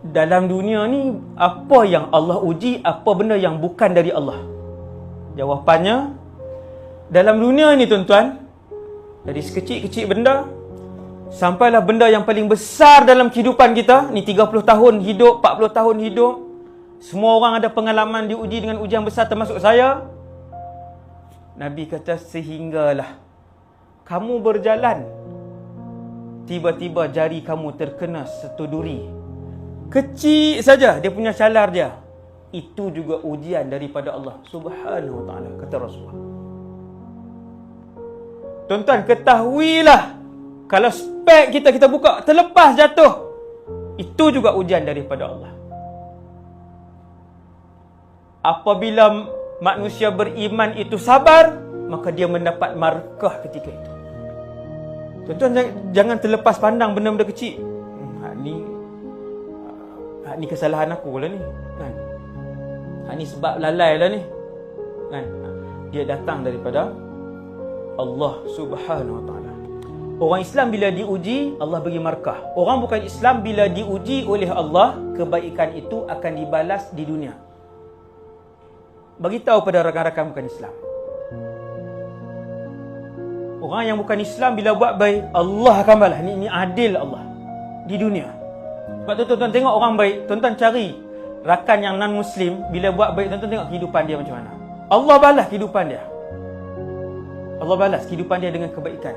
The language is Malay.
dalam dunia ni apa yang Allah uji, apa benda yang bukan dari Allah? Jawapannya, dalam dunia ni tuan-tuan, dari sekecil-kecil benda sampailah benda yang paling besar dalam kehidupan kita ni, 30 tahun hidup, 40 tahun hidup, semua orang ada pengalaman diuji dengan ujian besar, termasuk saya. Nabi kata, sehinggalah kamu berjalan, tiba-tiba jari kamu terkena satu duri kecil saja, dia punya calar dia, itu juga ujian daripada Allah Subhanahu wa ta'ala, kata Rasulullah. Tuan-tuan, ketahuilah, kalau spek kita buka terlepas jatuh, itu juga ujian daripada Allah. Apabila manusia beriman itu sabar, maka dia mendapat markah ketika itu. Tuan-tuan, jangan terlepas pandang benda-benda kecil. Ni kesalahan aku lah ni, kan? Ni sebab lalai lah ni, kan? Dia datang daripada Allah Subhanahu wa ta'ala. Orang Islam bila diuji, Allah bagi markah. Orang bukan Islam bila diuji oleh Allah, kebaikan itu akan dibalas di dunia. Beritahu pada rakan-rakan bukan Islam. Orang yang bukan Islam bila buat baik, Allah akan balas. Ini adil Allah di dunia. Sebab tu tuan-tuan tengok orang baik, tuan-tuan cari rakan yang non-Muslim, bila buat baik, tuan-tuan tengok kehidupan dia macam mana. Allah balas kehidupan dia. Allah balas kehidupan dia dengan kebaikan.